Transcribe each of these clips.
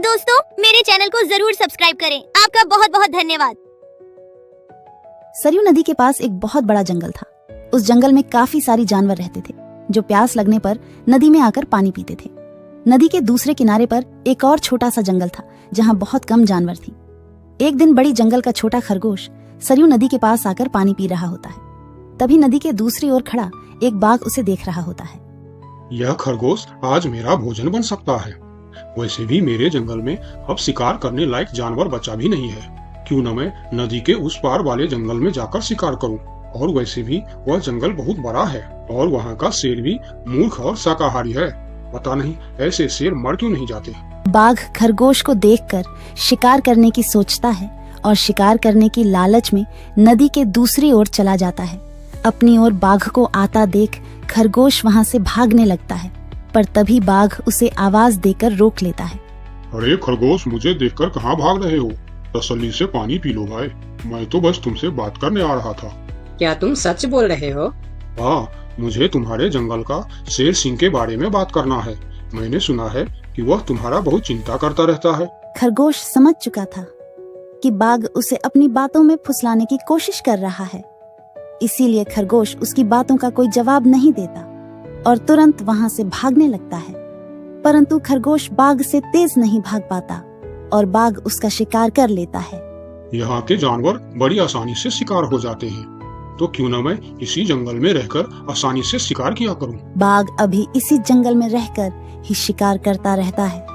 दोस्तों मेरे चैनल को जरूर सब्सक्राइब करें। आपका बहुत बहुत धन्यवाद। सरयू नदी के पास एक बहुत बड़ा जंगल था। उस जंगल में काफी सारी जानवर रहते थे जो प्यास लगने पर नदी में आकर पानी पीते थे। नदी के दूसरे किनारे पर एक और छोटा सा जंगल था जहाँ बहुत कम जानवर थी। एक दिन बड़ी जंगल का छोटा खरगोश सरयू नदी के पास आकर पानी पी रहा होता है। तभी नदी के दूसरी ओर खड़ा एक बाघ उसे देख रहा होता है। यह खरगोश आज मेरा भोजन बन सकता है। वैसे भी मेरे जंगल में अब शिकार करने लायक जानवर बचा भी नहीं है। क्यों न मैं नदी के उस पार वाले जंगल में जाकर शिकार करूं। और वैसे भी वह जंगल बहुत बड़ा है और वहाँ का शेर भी मूर्ख और शाकाहारी है। पता नहीं ऐसे शेर मर क्यों नहीं जाते। बाघ खरगोश को देखकर शिकार करने की सोचता है और शिकार करने की लालच में नदी के दूसरी ओर चला जाता है। अपनी ओर बाघ को आता देख खरगोश वहाँ से भागने लगता है, पर तभी बाघ उसे आवाज देकर रोक लेता है। अरे खरगोश, मुझे देखकर कहाँ भाग रहे हो? तसल्ली से पानी पी लो भाई। मैं तो बस तुमसे बात करने आ रहा था। क्या तुम सच बोल रहे हो? हाँ, मुझे तुम्हारे जंगल का शेर सिंह के बारे में बात करना है। मैंने सुना है कि वह तुम्हारा बहुत चिंता करता रहता है। खरगोश समझ चुका था कि बाघ उसे अपनी बातों में फुसलाने की कोशिश कर रहा है, इसीलिए खरगोश उसकी बातों का कोई जवाब नहीं देता और तुरंत वहाँ से भागने लगता है। परंतु खरगोश बाघ से तेज नहीं भाग पाता और बाघ उसका शिकार कर लेता है। यहाँ के जानवर बड़ी आसानी से शिकार हो जाते हैं, तो क्यों न मैं इसी जंगल में रहकर आसानी से शिकार किया करूँ। बाघ अभी इसी जंगल में रहकर ही शिकार करता रहता है।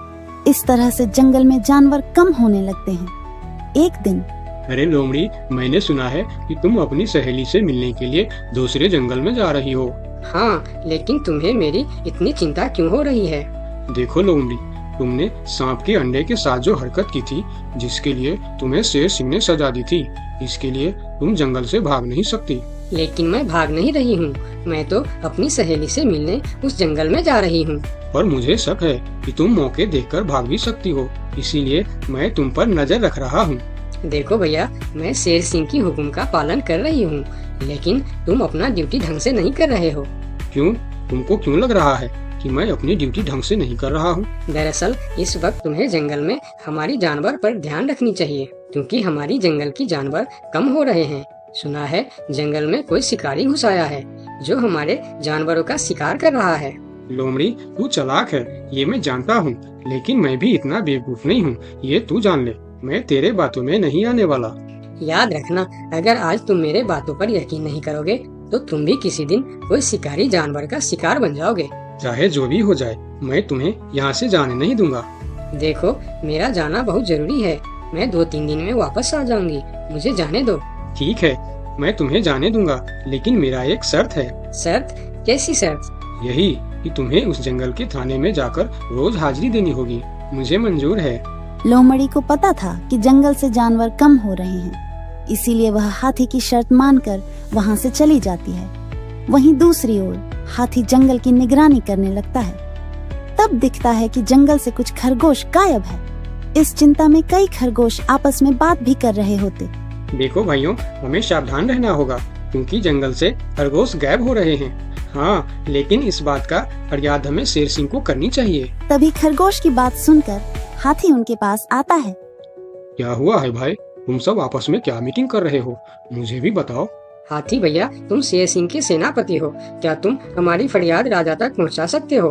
इस तरह से जंगल में जानवर कम होने लगते हैं। एक दिन अरे लोमड़ी, मैंने सुना है कि तुम अपनी सहेली से मिलने के लिए दूसरे जंगल में जा रही हो। हाँ, लेकिन तुम्हें मेरी इतनी चिंता क्यों हो रही है? देखो लोमड़ी, तुमने सांप के अंडे के साथ जो हरकत की थी, जिसके लिए तुम्हें शेर सिंह ने सजा दी थी, इसके लिए तुम जंगल से भाग नहीं सकती। लेकिन मैं भाग नहीं रही हूँ। मैं तो अपनी सहेली से मिलने उस जंगल में जा रही हूँ। पर मुझे शक है कि तुम मौके देखकर भाग भी सकती हो, इसीलिए मैं तुम पर नजर रख रहा हूँ। देखो भैया, मैं शेर सिंह की हुक्म का पालन कर रही हूँ, लेकिन तुम अपना ड्यूटी ढंग से नहीं कर रहे हो। क्यों? तुमको क्यों लग रहा है कि मैं अपनी ड्यूटी ढंग से नहीं कर रहा हूँ? दरअसल इस वक्त तुम्हें जंगल में हमारी जानवर पर ध्यान रखनी चाहिए, क्योंकि हमारी जंगल की जानवर कम हो रहे हैं। सुना है जंगल में कोई शिकारी घुस आया है जो हमारे जानवरों का शिकार कर रहा है। लोमड़ी, तू चालाक है, ये मैं जानता हूँ, लेकिन मैं भी इतना बेवकूफ नहीं हूँ, ये तू जान ले। मैं तेरे बातों में नहीं आने वाला। याद रखना, अगर आज तुम मेरे बातों पर यकीन नहीं करोगे तो तुम भी किसी दिन कोई शिकारी जानवर का शिकार बन जाओगे। चाहे जो भी हो जाए, मैं तुम्हें यहाँ से जाने नहीं दूंगा। देखो, मेरा जाना बहुत जरूरी है। मैं 2-3 दिन में वापस आ जाऊंगी, मुझे जाने दो। ठीक है, मैं तुम्हें जाने दूंगा, लेकिन मेरा एक शर्त है। शर्त? कैसी शर्त? यही कि तुम्हें उस जंगल के थाने में जाकर रोज हाजिरी देनी होगी। मुझे मंजूर है। लोमड़ी को पता था कि जंगल से जानवर कम हो रहे हैं, इसीलिए वह हाथी की शर्त मानकर वहाँ से चली जाती है। वहीं दूसरी ओर हाथी जंगल की निगरानी करने लगता है। तब दिखता है कि जंगल से कुछ खरगोश गायब है। इस चिंता में कई खरगोश आपस में बात भी कर रहे होते। देखो भाइयों, हमें सावधान रहना होगा, क्योंकि जंगल से खरगोश गायब हो रहे हैं। हाँ, लेकिन इस बात का फरियाद हमें शेर सिंह को करनी चाहिए। तभी खरगोश की बात सुनकर हाथी उनके पास आता है। क्या हुआ है भाई? तुम सब आपस में क्या मीटिंग कर रहे हो? मुझे भी बताओ। हाथी भैया, तुम शेर सिंह के सेनापति हो, क्या तुम हमारी फरियाद राजा तक पहुंचा सकते हो?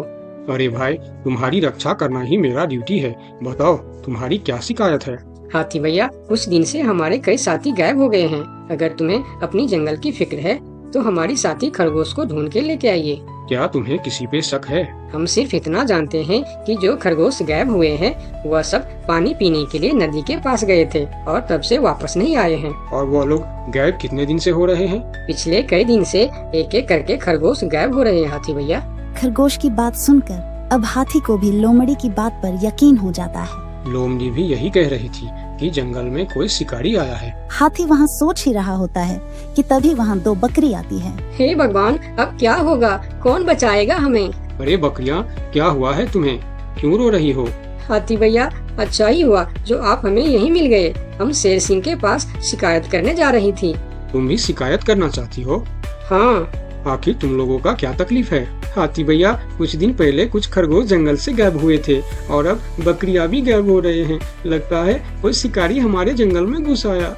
अरे भाई, तुम्हारी रक्षा करना ही मेरा ड्यूटी है। बताओ, तुम्हारी क्या शिकायत है? हाथी भैया, कुछ दिन से हमारे कई साथी गायब हो गए हैं। अगर तुम्हें अपनी जंगल की फिक्र है तो हमारी साथी खरगोश को ढूंढ के लेके आइए। क्या तुम्हें किसी पे शक है? हम सिर्फ इतना जानते हैं कि जो खरगोश गायब हुए हैं वह सब पानी पीने के लिए नदी के पास गए थे और तब से वापस नहीं आए हैं। और वो लोग गायब कितने दिन से हो रहे हैं? पिछले कई दिन से एक एक करके खरगोश गायब हो रहे हैं हाथी भैया। खरगोश की बात सुनकर अब हाथी को भी लोमड़ी की बात पर यकीन हो जाता है। लोमड़ी भी यही कह रही थी कि जंगल में कोई शिकारी आया है। हाथी वहाँ सोच ही रहा होता है कि तभी वहाँ 2 बकरी आती है। हे भगवान, अब क्या होगा? कौन बचाएगा हमें? अरे बकरियाँ, क्या हुआ है तुम्हें? क्यों रो रही हो? हाथी भैया, अच्छा ही हुआ जो आप हमें यहीं मिल गए। हम शेर सिंह के पास शिकायत करने जा रही थी। तुम भी शिकायत करना चाहती हो? हाँ। आखिर तुम लोगों का क्या तकलीफ है? हाथी भैया, कुछ दिन पहले कुछ खरगोश जंगल से गायब हुए थे और अब बकरियां भी गायब हो रहे हैं। लगता है कोई शिकारी हमारे जंगल में घुस आया।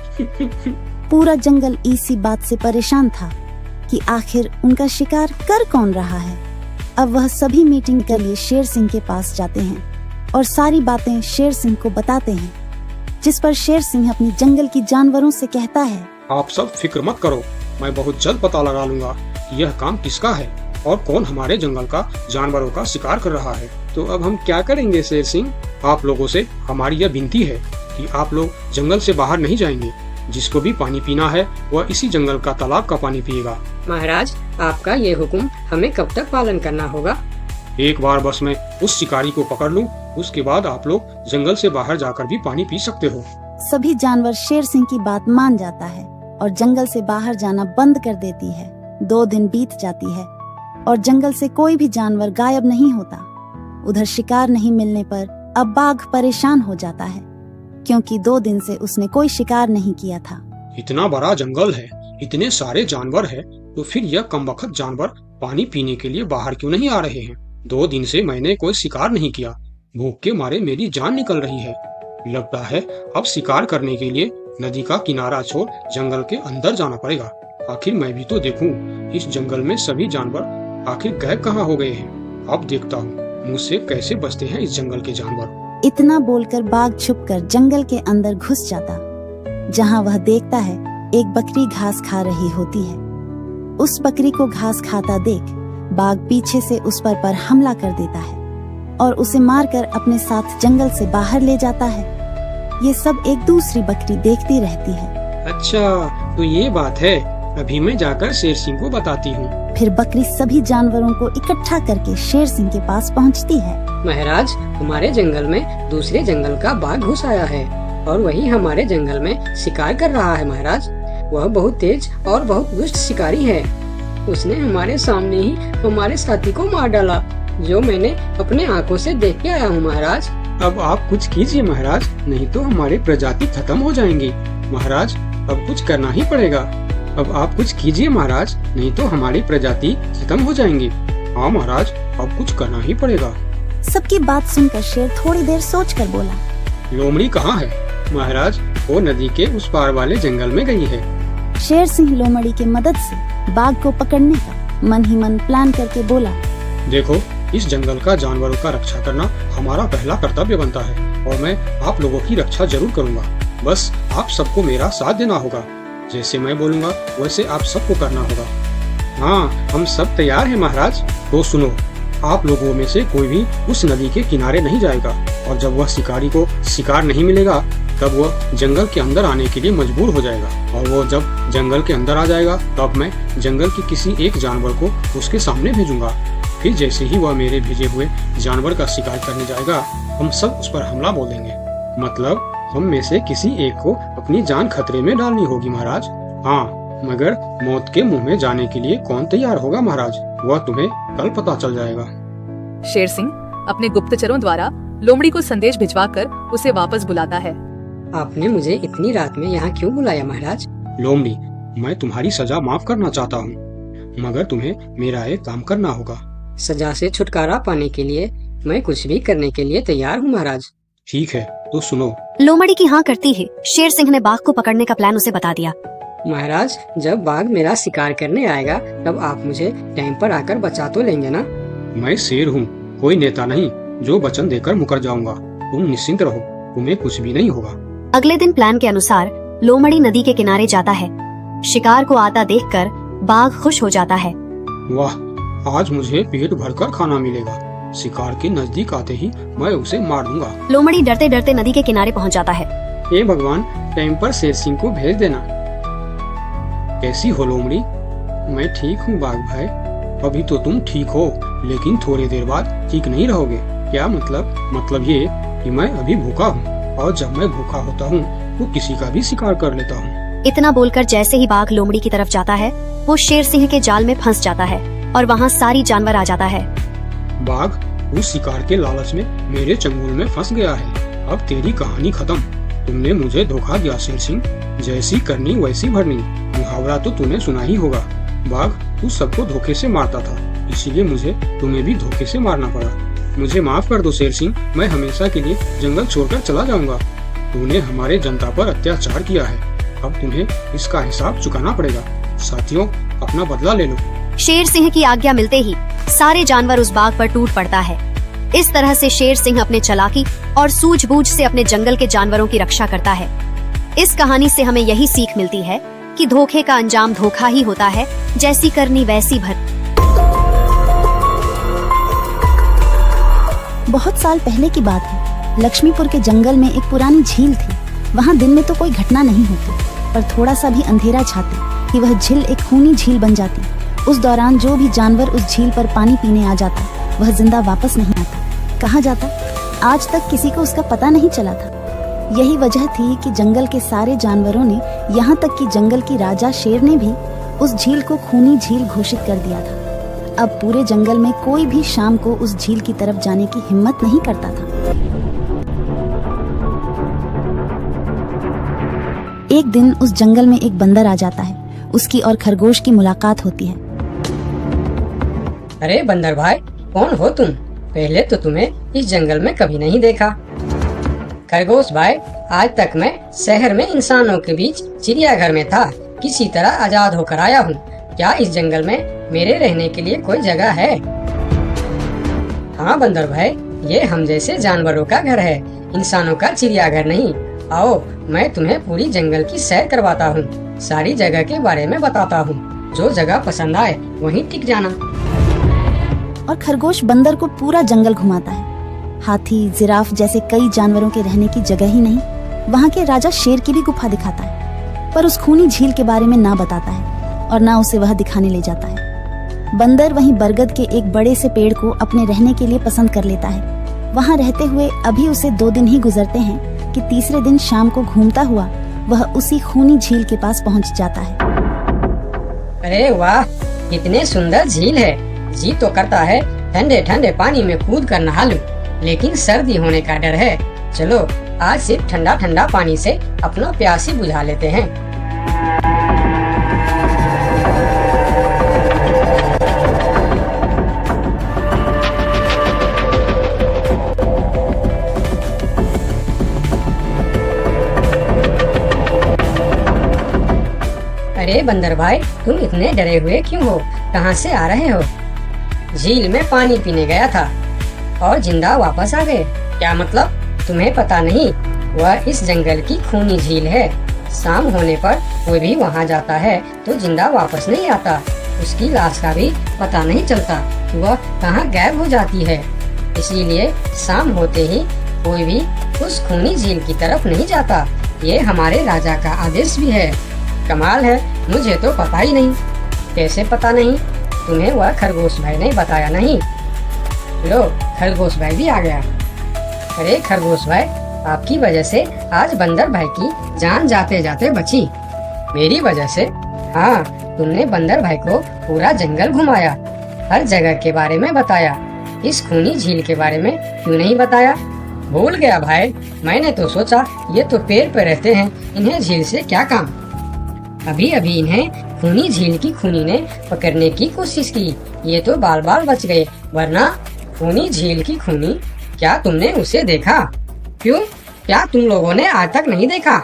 पूरा जंगल इसी बात से परेशान था कि आखिर उनका शिकार कर कौन रहा है। अब वह सभी मीटिंग के लिए शेर सिंह के पास जाते हैं और सारी बातें शेर सिंह को बताते हैं, जिस पर शेर सिंह अपनी जंगल की जानवरों से कहता है, आप सब फिक्र मत करो, मैं बहुत जल्द पता लगा लूंगा कि यह काम किसका है और कौन हमारे जंगल का जानवरों का शिकार कर रहा है। तो अब हम क्या करेंगे शेर सिंह? आप लोगों से हमारी यह विनती है कि आप लोग जंगल से बाहर नहीं जाएंगे। जिसको भी पानी पीना है वह इसी जंगल का तालाब का पानी पिएगा। महाराज, आपका ये हुक्म हमें कब तक पालन करना होगा? एक बार बस मैं उस शिकारी को पकड़ लूं, उसके बाद आप लोग जंगल से बाहर जाकर भी पानी पी सकते हो। सभी जानवर शेर सिंह की बात मान जाता है और जंगल से बाहर जाना बंद कर देती है। 2 दिन बीत जाती है और जंगल से कोई भी जानवर गायब नहीं होता। उधर शिकार नहीं मिलने पर अब बाघ परेशान हो जाता है, क्योंकि 2 दिन से उसने कोई शिकार नहीं किया था। इतना बड़ा जंगल है, इतने सारे जानवर है, तो फिर यह कमबख्त जानवर पानी पीने के लिए बाहर क्यों नहीं आ रहे हैं? 2 दिन से मैंने कोई शिकार नहीं किया, भूख के मारे मेरी जान निकल रही है। लगता है अब शिकार करने के लिए नदी का किनारा छोड़ जंगल के अंदर जाना पड़ेगा। आखिर मैं भी तो देखूं, इस जंगल में सभी जानवर आखिर गायब कहाँ हो गए हैं। अब देखता हूँ मुझसे कैसे बचते हैं इस जंगल के जानवर। इतना बोलकर बाघ छुपकर जंगल के अंदर घुस जाता, जहाँ वह देखता है एक बकरी घास खा रही होती है। उस बकरी को घास खाता देख बाघ पीछे से उस पर हमला कर देता है और उसे मारकर अपने साथ जंगल से बाहर ले जाता है। ये सब एक दूसरी बकरी देखती रहती है। अच्छा, तो ये बात है। अभी मैं जाकर शेर सिंह को बताती हूँ। फिर बकरी सभी जानवरों को इकट्ठा करके शेर सिंह के पास पहुँचती है। महाराज, हमारे जंगल में दूसरे जंगल का बाघ घुस आया है और वही हमारे जंगल में शिकार कर रहा है। महाराज, वह बहुत तेज और बहुत दुष्ट शिकारी है। उसने हमारे सामने ही हमारे साथी को मार डाला, जो मैंने अपने आंखों से देख के आया हूँ। महाराज, अब आप कुछ कीजिए महाराज, नहीं तो हमारी प्रजाति खत्म हो जाएंगी। महाराज, अब कुछ करना ही पड़ेगा। अब आप कुछ कीजिए महाराज, नहीं तो हमारी प्रजाति खत्म हो जाएंगी। हाँ महाराज, अब कुछ करना ही पड़ेगा। सबकी बात सुनकर शेर थोड़ी देर सोचकर बोला, लोमड़ी कहाँ है? महाराज, वो नदी के उस पार वाले जंगल में गई है। शेर सिंह लोमड़ी की मदद से बाघ को पकड़ने का मन ही मन प्लान करके बोला, देखो, इस जंगल का जानवरों का रक्षा करना हमारा पहला कर्तव्य बनता है और मैं आप लोगों की रक्षा जरूर करूंगा। बस आप सबको मेरा साथ देना होगा। जैसे मैं बोलूंगा वैसे आप सबको करना होगा। हाँ, हम सब तैयार हैं महाराज। तो सुनो, आप लोगों में से कोई भी उस नदी के किनारे नहीं जाएगा और जब वह शिकारी को शिकार नहीं मिलेगा तब वह जंगल के अंदर आने के लिए मजबूर हो जाएगा और वो जब जंगल के अंदर आ जाएगा तब मैं जंगल के किसी एक जानवर को उसके सामने भेजूंगा। फिर जैसे ही वह मेरे भेजे हुए जानवर का शिकार करने जाएगा, हम सब उस पर हमला बोल देंगे। मतलब हम में से किसी एक को अपनी जान खतरे में डालनी होगी महाराज। हाँ, मगर मौत के मुंह में जाने के लिए कौन तैयार होगा महाराज? वह तुम्हें कल पता चल जाएगा। शेर सिंह अपने गुप्तचरों द्वारा लोमड़ी को संदेश भिजवाकर उसे वापस बुलाता है। आपने मुझे इतनी रात में यहाँ क्यों बुलाया महाराज? लोमड़ी, मैं तुम्हारी सजा माफ करना चाहता हूँ, मगर तुम्हें मेरा एक काम करना होगा। सजा से छुटकारा पाने के लिए मैं कुछ भी करने के लिए तैयार हूँ महाराज। ठीक है, तो सुनो। लोमड़ी की हाँ करती ही शेर सिंह ने बाघ को पकड़ने का प्लान उसे बता दिया। महाराज, जब बाघ मेरा शिकार करने आएगा तब आप मुझे टाइम पर आकर बचा तो लेंगे ना? मैं शेर हूँ, कोई नेता नहीं जो वचन देकर मुकर जाऊंगा। तुम निश्चिंत रहो, तुम्हें कुछ भी नहीं होगा। अगले दिन प्लान के अनुसार लोमड़ी नदी के किनारे जाता है। शिकार को आता देखकर बाघ खुश हो जाता है। वाह, आज मुझे पेट भरकर खाना मिलेगा। शिकार के नजदीक आते ही मैं उसे मार दूंगा। लोमड़ी डरते डरते नदी के किनारे पहुंच जाता है। हे भगवान, टाइम पर शेर सिंह को भेज देना। कैसी हो लोमड़ी? मैं ठीक हूँ बाघ भाई। अभी तो तुम ठीक हो, लेकिन थोड़ी देर बाद ठीक नहीं रहोगे। क्या मतलब? मतलब ये कि मैं अभी भूखा हूँ और जब मैं भूखा होता हूँ तो किसी का भी शिकार कर लेता हूँ। इतना बोलकर जैसे ही बाघ लोमड़ी की तरफ जाता है, वो शेर सिंह के जाल में फंस जाता है और वहाँ सारी जानवर आ जाता है। बाघ उस शिकार के लालच में मेरे चंगुल में फंस गया है। अब तेरी कहानी खत्म। तुमने मुझे धोखा दिया शेर सिंह। जैसी करनी वैसी भरनी, मुहावरा तो तूने सुना ही होगा। बाघ, तू सबको धोखे से मारता था, इसीलिए मुझे तुम्हें भी धोखे से मारना पड़ा। मुझे माफ कर दो शेर सिंह, मैं हमेशा के लिए जंगल छोड़कर चला जाऊंगा। तूने हमारे जनता पर अत्याचार किया है, अब तुम्हें इसका हिसाब चुकाना पड़ेगा। साथियों, अपना बदला ले लो। शेर सिंह की आज्ञा मिलते ही सारे जानवर उस बाघ पर टूट पड़ता है। इस तरह से शेर सिंह अपने चालाकी और सूझबूझ से अपने जंगल के जानवरों की रक्षा करता है। इस कहानी से हमें यही सीख मिलती है कि धोखे का अंजाम धोखा ही होता है, जैसी करनी वैसी भर। बहुत साल पहले की बात है। लक्ष्मीपुर के जंगल में एक पुरानी झील थी। वहाँ दिन में तो कोई घटना नहीं होती, पर थोड़ा सा भी अंधेरा छाते कि वह झील एक खूनी झील बन जाती। उस दौरान जो भी जानवर उस झील पर पानी पीने आ जाता, वह जिंदा वापस नहीं आता। कहाँ जाता, आज तक किसी को उसका पता नहीं चला था। यही वजह थी कि जंगल के सारे जानवरों ने, यहाँ तक कि जंगल की राजा शेर ने भी उस झील को खूनी झील घोषित कर दिया था। अब पूरे जंगल में कोई भी शाम को उस झील की तरफ जाने की हिम्मत नहीं करता था। एक दिन उस जंगल में एक बंदर आ जाता है। उसकी और खरगोश की मुलाकात होती है। अरे बंदर भाई, कौन हो तुम? पहले तो तुम्हें इस जंगल में कभी नहीं देखा। खरगोश भाई, आज तक मैं शहर में इंसानों के बीच चिड़ियाघर में था, किसी तरह आजाद होकर आया हूँ। क्या इस जंगल में मेरे रहने के लिए कोई जगह है? हाँ बंदर भाई, ये हम जैसे जानवरों का घर है, इंसानों का चिड़ियाघर नहीं। आओ, मैं तुम्हें पूरी जंगल की सैर करवाता हूँ, सारी जगह के बारे में बताता हूँ। जो जगह पसंद आए वहीं टिक जाना। और खरगोश बंदर को पूरा जंगल घुमाता है। हाथी, जिराफ जैसे कई जानवरों के रहने की जगह ही नहीं, वहाँ के राजा शेर की भी गुफा दिखाता है, पर उस खूनी झील के बारे में ना बताता है और ना उसे वह दिखाने ले जाता है। बंदर वहीं बरगद के एक बड़े से पेड़ को अपने रहने के लिए पसंद कर लेता है। वहाँ रहते हुए अभी उसे 2 दिन ही गुजरते हैं कि तीसरे दिन शाम को घूमता हुआ वह उसी खूनी झील के पास पहुँच जाता है। अरे वाह, कितने सुंदर झील है। जी तो करता है ठंडे ठंडे पानी में कूद कर नहा लूं, लेकिन सर्दी होने का डर है। चलो आज सिर्फ ठंडा ठंडा पानी से अपना प्यास ही बुझा लेते हैं। अरे बंदर भाई, तुम इतने डरे हुए क्यों हो? कहाँ से आ रहे हो? झील में पानी पीने गया था और जिंदा वापस आ गए। क्या मतलब? तुम्हें पता नहीं, वह इस जंगल की खूनी झील है। शाम होने पर कोई भी वहाँ जाता है तो जिंदा वापस नहीं आता। उसकी लाश का भी पता नहीं चलता कि वह कहाँ गायब हो जाती है। इसीलिए शाम होते ही कोई भी उस खूनी झील की तरफ नहीं जाता। ये हमारे राजा का आदेश भी है। कमाल है, मुझे तो पता ही नहीं। कैसे पता नहीं? तुम्हें वह खरगोश भाई ने बताया नहीं? लो, खरगोश भाई भी आ गया। अरे खरगोश भाई, आपकी वजह से आज बंदर भाई की जान जाते जाते बची। मेरी वजह से? हाँ, तुमने बंदर भाई को पूरा जंगल घुमाया, हर जगह के बारे में बताया। इस खूनी झील के बारे में क्यों नहीं बताया? भूल गया भाई, मैंने तो सोचा ये तो पेड़ पे रहते हैं, इन्हें झील से क्या काम। अभी अभी इन्हें खूनी झील की खूनी ने पकड़ने की कोशिश की, ये तो बाल बाल बच गए, वरना खूनी झील की खूनी, क्या तुमने उसे देखा? क्यों, क्या तुम लोगों ने आज तक नहीं देखा?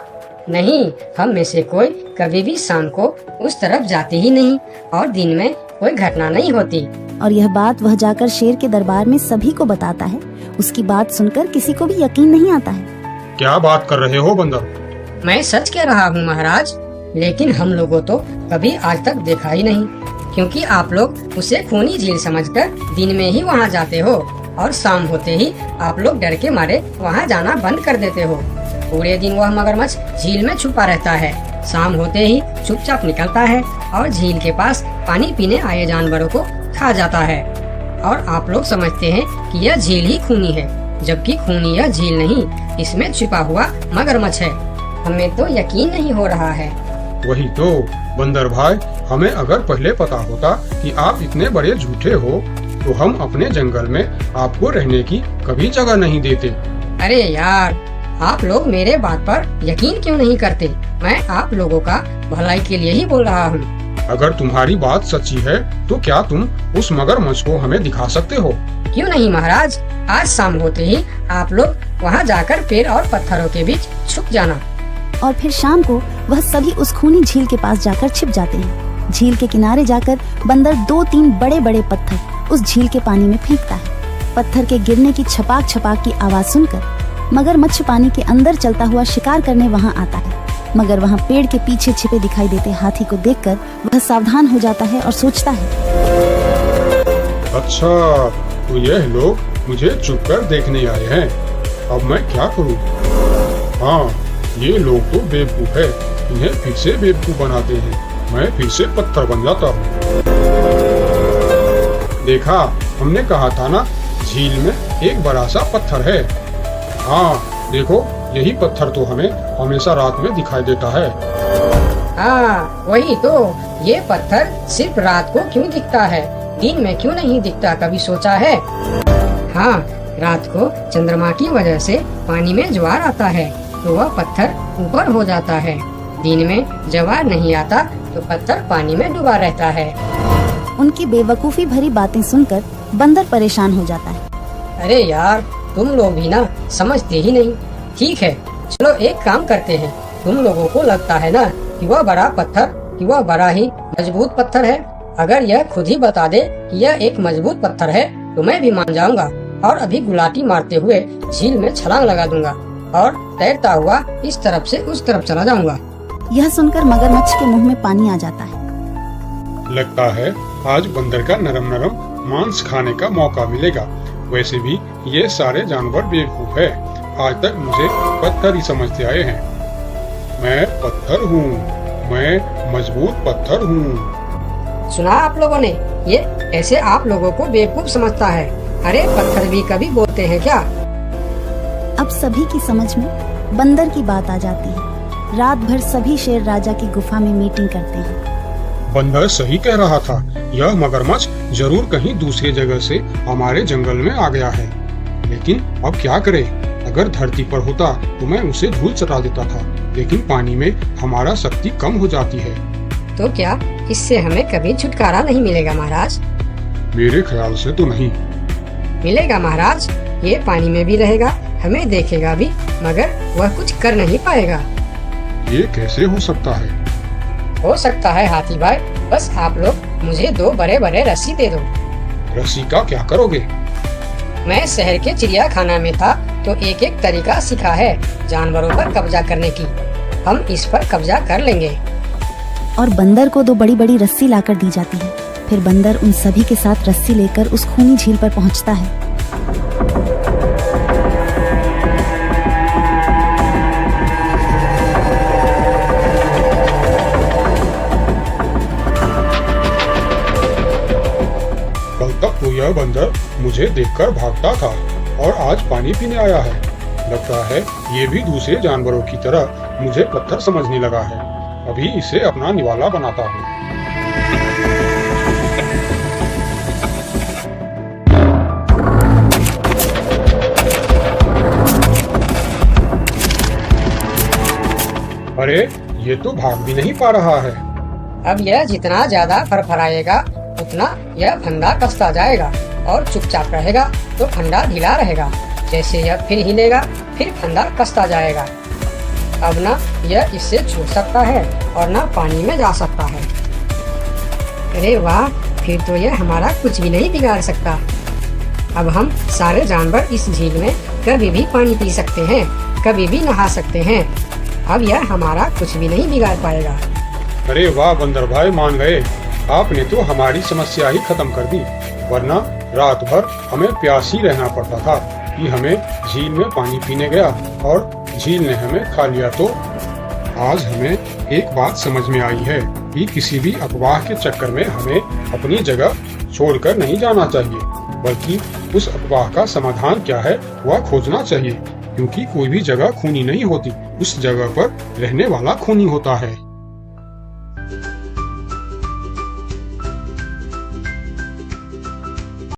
नहीं, हम में से कोई कभी भी शाम को उस तरफ जाते ही नहीं और दिन में कोई घटना नहीं होती। और यह बात वह जाकर शेर के दरबार में सभी को बताता है। उसकी बात सुनकर किसी को भी यकीन नहीं आता है। क्या बात कर रहे हो बंदर? मैं सच कह रहा हूँ महाराज, लेकिन हम लोगों तो कभी आज तक देखा ही नहीं, क्योंकि आप लोग उसे खूनी झील समझकर दिन में ही वहाँ जाते हो और शाम होते ही आप लोग डर के मारे वहाँ जाना बंद कर देते हो। पूरे दिन वह मगरमच्छ झील में छुपा रहता है, शाम होते ही चुपचाप निकलता है और झील के पास पानी पीने आए जानवरों को खा जाता है। और आप लोग समझते हैं कि यह झील ही खूनी है, जबकि खूनी यह झील नहीं, इसमें छिपा हुआ मगरमच्छ है। हमें तो यकीन नहीं हो रहा है। वही तो बंदर भाई, हमें अगर पहले पता होता कि आप इतने बड़े झूठे हो तो हम अपने जंगल में आपको रहने की कभी जगह नहीं देते। अरे यार, आप लोग मेरे बात पर यकीन क्यों नहीं करते? मैं आप लोगों का भलाई के लिए ही बोल रहा हूँ। अगर तुम्हारी बात सच्ची है तो क्या तुम उस मगरमच्छ को हमें दिखा सकते हो? क्यों नहीं महाराज, आज शाम होते ही आप लोग वहाँ जाकर पेड़ और पत्थरों के बीच छुप जाना। और फिर शाम को वह सभी उस खूनी झील के पास जाकर छिप जाते हैं। झील के किनारे जाकर बंदर 2-3 बड़े बड़े पत्थर उस झील के पानी में फेंकता है। पत्थर के गिरने की छपाक छपाक की आवाज सुनकर मगरमच्छ पानी के अंदर चलता हुआ शिकार करने वहाँ आता है। मगर वहाँ पेड़ के पीछे छिपे दिखाई देते हाथी को देखकर वह सावधान हो जाता है और सोचता है, अच्छा, तो यह लोग मुझे चुप कर देखने आए हैं। अब मैं क्या करूं? हाँ, ये लोग तो बेवकूफ है, इन्हें फिर से बेवकूफ बनाते हैं। मैं फिर से पत्थर बन जाता हूँ। देखा, हमने कहा था ना, झील में एक बड़ा सा पत्थर है। हाँ देखो, यही पत्थर तो हमें हमेशा रात में दिखाई देता है। हाँ वही तो, ये पत्थर सिर्फ रात को क्यों दिखता है, दिन में क्यों नहीं दिखता, कभी सोचा है? हाँ, रात को चंद्रमा की वजह से पानी में ज्वार आता है तो वह पत्थर ऊपर हो जाता है। दिन में ज्वार नहीं आता तो पत्थर पानी में डूबा रहता है। उनकी बेवकूफी भरी बातें सुनकर बंदर परेशान हो जाता है। अरे यार, तुम लोग भी ना समझते ही नहीं। ठीक है, चलो एक काम करते हैं। तुम लोगों को लगता है ना कि वह बड़ा पत्थर, कि वह बड़ा ही मजबूत पत्थर है। अगर यह खुद ही बता दे कि यह एक मजबूत पत्थर है तो मैं भी मान जाऊंगा और अभी गुलाटी मारते हुए झील में छलांग लगा दूंगा और तैरता हुआ इस तरफ से उस तरफ चला जाऊंगा। यह सुनकर मगरमच्छ के मुंह में पानी आ जाता है। लगता है आज बंदर का नरम नरम मांस खाने का मौका मिलेगा। वैसे भी ये सारे जानवर बेवकूफ है। आज तक मुझे पत्थर ही समझते आए हैं। मैं पत्थर हूँ, मैं मजबूत पत्थर हूँ। सुना आप लोगों ने, ये ऐसे आप लोगों को बेवकूफ समझता है। अरे पत्थर भी कभी बोलते हैं क्या? अब सभी की समझ में बंदर की बात आ जाती है। रात भर सभी शेर राजा की गुफा में मीटिंग करते हैं। बंदर सही कह रहा था, यह मगरमच्छ जरूर कहीं दूसरी जगह से हमारे जंगल में आ गया है। लेकिन अब क्या करे? अगर धरती पर होता तो मैं उसे धूल चटा देता था, लेकिन पानी में हमारा शक्ति कम हो जाती है। तो क्या इससे हमें कभी छुटकारा नहीं मिलेगा महाराज? मेरे ख्याल से तो नहीं। मिलेगा महाराज, ये पानी में भी रहेगा, हमें देखेगा भी, मगर वह कुछ कर नहीं पाएगा। ये कैसे हो सकता है? हो सकता है हाथी भाई, बस आप लोग मुझे 2 बड़े बड़े रस्सी दे दो। रस्सी का क्या करोगे? मैं शहर के चिड़ियाखाना में था तो एक एक तरीका सीखा है जानवरों पर कब्जा करने की। हम इस पर कब्जा कर लेंगे। और बंदर को 2 बड़ी बड़ी रस्सी लाकर दी जाती है। फिर बंदर उन सभी के साथ रस्सी लेकर उस खूनी झील पर पहुंचता है। कल तक तो यह बंदर मुझे देखकर भागता था और आज पानी पीने आया है। लगता है ये भी दूसरे जानवरों की तरह मुझे पत्थर समझने लगा है। अभी इसे अपना निवाला बनाता हूँ। अरे ये तो भाग भी नहीं पा रहा है। अब यह जितना ज्यादा फरफराएगा उतना यह फंदा कसता जाएगा और चुपचाप रहेगा तो फंदा ढीला रहेगा। जैसे यह फिर हिलेगा फिर फंदा कसता जाएगा। अब ना यह इससे छूट सकता है और ना पानी में जा सकता है। अरे वाह, फिर तो यह हमारा कुछ भी नहीं बिगाड़ सकता। अब हम सारे जानवर इस झील में कभी भी पानी पी सकते हैं, कभी भी नहा सकते हैं। अब यह हमारा कुछ भी नहीं बिगाड़ पाएगा। अरे वाह बंदर भाई, मान गए। आपने तो हमारी समस्या ही खत्म कर दी, वरना रात भर हमें प्यासी रहना पड़ता था कि हमें झील में पानी पीने गया और झील ने हमें खा लिया। तो आज हमें एक बात समझ में आई है कि किसी भी अफवाह के चक्कर में हमें अपनी जगह छोड़कर नहीं जाना चाहिए, बल्कि उस अफवाह का समाधान क्या है वह खोजना चाहिए। क्योंकि कोई भी जगह खूनी नहीं होती, उस जगह पर रहने वाला खूनी होता है।